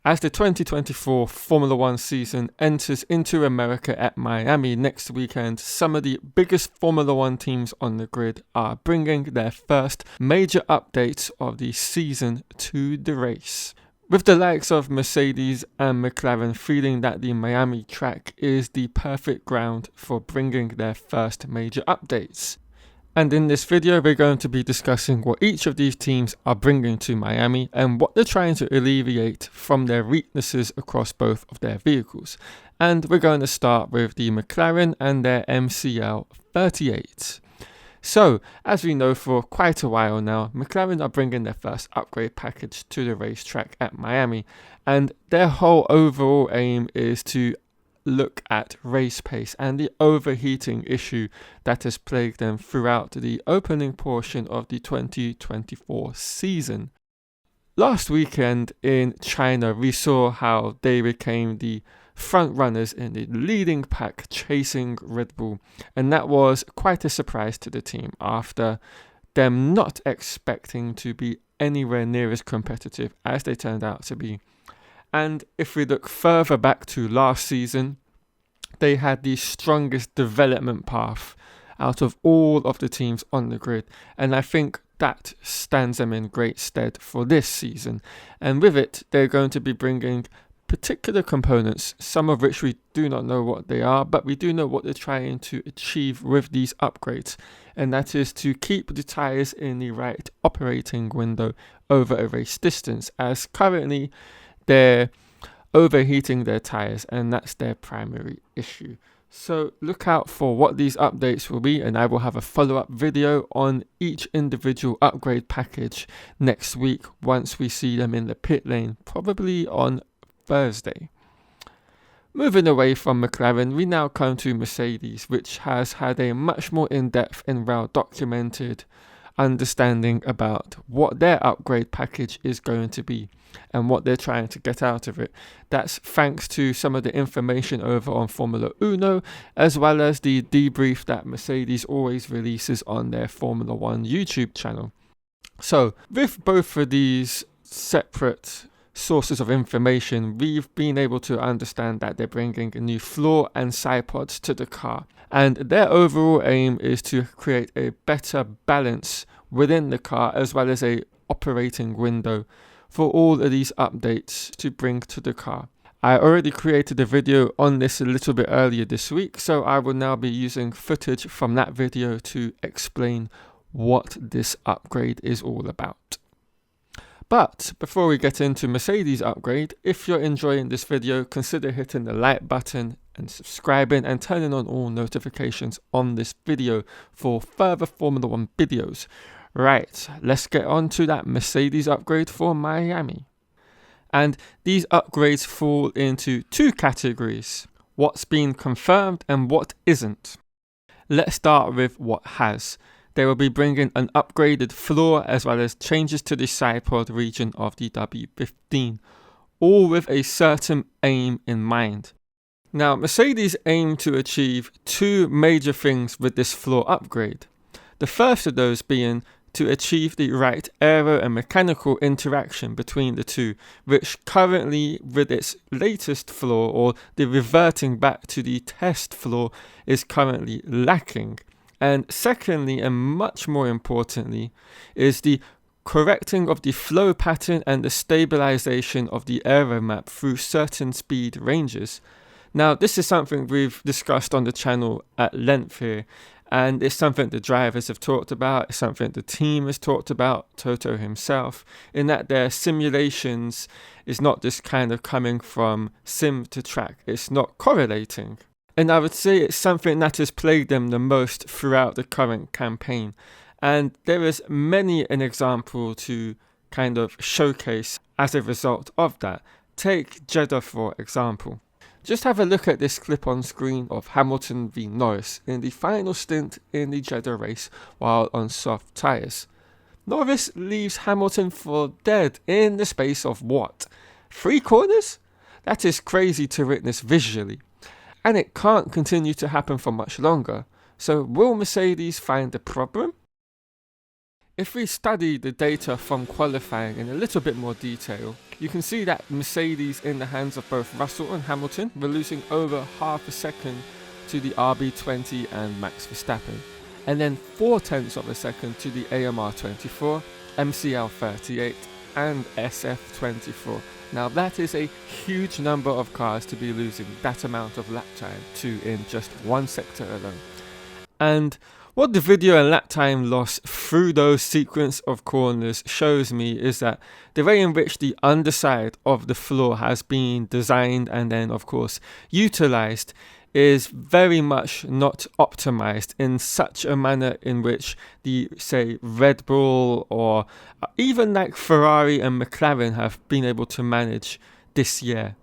as the 2024 Formula One season enters into America at Miami next weekend. Some of the biggest Formula One teams on the grid are bringing their first major updates of the season to the race, with the likes of Mercedes and Mclaren feeling that the Miami track is the perfect ground for bringing their first major updates. And in this video, we're going to be discussing what each of these teams are bringing to Miami and what they're trying to alleviate from their weaknesses across both of their vehicles. And we're going to start with the McLaren and their MCL 38. So, as we know for quite a while now, McLaren are bringing their first upgrade package to the racetrack at Miami, and their whole overall aim is to look at race pace and the overheating issue that has plagued them throughout the opening portion of the 2024 season. Last weekend in China, we saw how they became the front runners in the leading pack chasing Red Bull, and that was quite a surprise to the team after them not expecting to be anywhere near as competitive as they turned out to be. And if we look further back to last season, they had the strongest development path out of all of the teams on the grid, and I think that stands them in great stead for this season. And with it, they're going to be bringing particular components, some of which we do not know what they are, but we do know what they're trying to achieve with these upgrades, and that is to keep the tyres in the right operating window over a race distance, as currently they're overheating their tyres and that's their primary issue. So look out for what these updates will be, and I will have a follow-up video on each individual upgrade package next week once we see them in the pit lane, probably on Thursday. Moving away from McLaren, we now come to Mercedes, which has had a much more in-depth and well-documented understanding about what their upgrade package is going to be and what they're trying to get out of it. That's thanks to some of the information over on Formula Uno, as well as the debrief that Mercedes always releases on their Formula One YouTube channel. So with both of these separate sources of information, we've been able to understand that they're bringing new floor and side pods to the car, and their overall aim is to create a better balance within the car as well as a operating window for all of these updates to bring to the car. I already created a video on this a little bit earlier this week, so I will now be using footage from that video to explain what this upgrade is all about. But before we get into Mercedes upgrade, if you're enjoying this video, consider hitting the like button and subscribing and turning on all notifications on this video for further Formula One videos. Right, let's get on to that Mercedes upgrade for Miami. And these upgrades fall into two categories: what's been confirmed and what isn't. Let's start with what has. They will be bringing an upgraded floor as well as changes to the side pod region of the W15, all with a certain aim in mind. Now, Mercedes aim to achieve two major things with this floor upgrade. The first of those being to achieve the right aero and mechanical interaction between the two, which currently with its latest floor, or the reverting back to the test floor, is currently lacking. And secondly, and much more importantly, is the correcting of the flow pattern and the stabilization of the aero map through certain speed ranges. Now, this is something we've discussed on the channel at length here, and it's something the drivers have talked about, it's something the team has talked about, Toto himself, in that their simulations is not just kind of coming from sim to track, it's not correlating. And I would say it's something that has plagued them the most throughout the current campaign. And there is many an example to kind of showcase as a result of that. Take Jeddah for example. Just have a look at this clip on screen of Hamilton v Norris in the final stint in the Jeddah race while on soft tyres. Norris leaves Hamilton for dead in the space of what? 3 corners? That is crazy to witness visually. And it can't continue to happen for much longer. So will Mercedes find a problem? If we study the data from qualifying in a little bit more detail, you can see that Mercedes, in the hands of both Russell and Hamilton, were losing over half a second to the RB20 and Max Verstappen, and then 0.4 of a second to the AMR24, MCL38 and SF24. Now that is a huge number of cars to be losing that amount of lap time to in just one sector alone. And what the video and lap time loss through those sequence of corners shows me is that the way in which the underside of the floor has been designed and then of course utilized is very much not optimized in such a manner in which the, say, Red Bull or even like Ferrari and McLaren have been able to manage this year.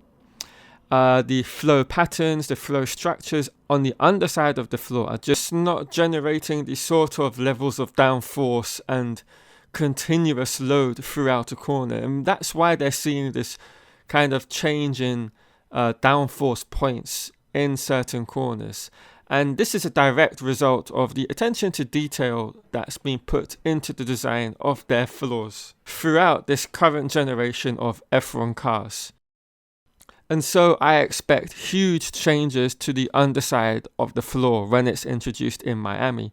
The flow patterns, the flow structures on the underside of the floor are just not generating the sort of levels of downforce and continuous load throughout a corner. And that's why they're seeing this kind of change in downforce points in certain corners. And this is a direct result of the attention to detail that's been put into the design of their floors throughout this current generation of F1 cars. And so I expect huge changes to the underside of the floor when it's introduced in Miami.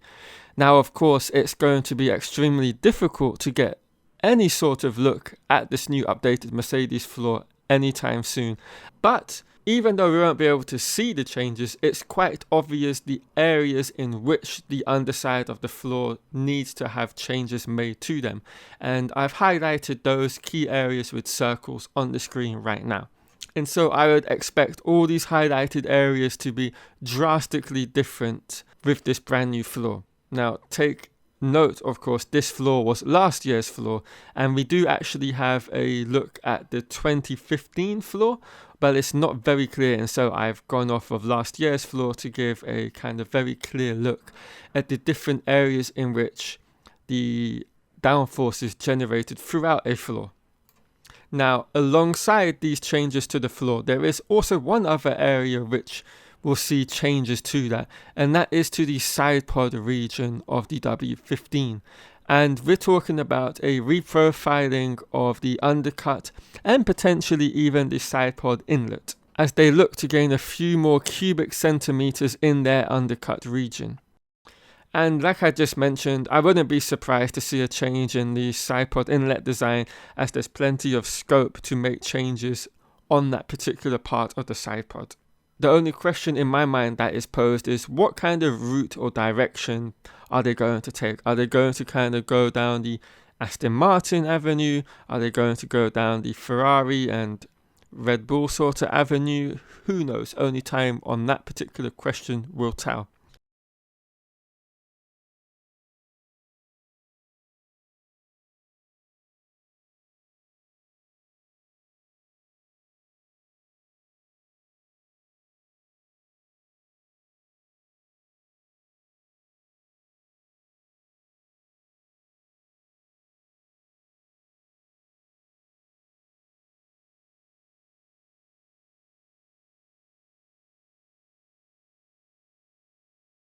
Now, of course, it's going to be extremely difficult to get any sort of look at this new updated Mercedes floor anytime soon. But even though we won't be able to see the changes, it's quite obvious the areas in which the underside of the floor needs to have changes made to them. And I've highlighted those key areas with circles on the screen right now. And so I would expect all these highlighted areas to be drastically different with this brand new floor. Now, take note, of course, this floor was last year's floor, and we do actually have a look at the 2015 floor, but it's not very clear, and so I've gone off of last year's floor to give a kind of very clear look at the different areas in which the downforce is generated throughout a floor. Now, alongside these changes to the floor, there is also one other area which will see changes to that, and that is to the side pod region of the W15. And we're talking about a reprofiling of the undercut and potentially even the side pod inlet, as they look to gain a few more cubic centimeters in their undercut region. And like I just mentioned, I wouldn't be surprised to see a change in the side pod inlet design, as there's plenty of scope to make changes on that particular part of the side pod. The only question in my mind that is posed is what kind of route or direction are they going to take? Are they going to kind of go down the Aston Martin avenue? Are they going to go down the Ferrari and Red Bull sort of avenue? Who knows? Only time on that particular question will tell.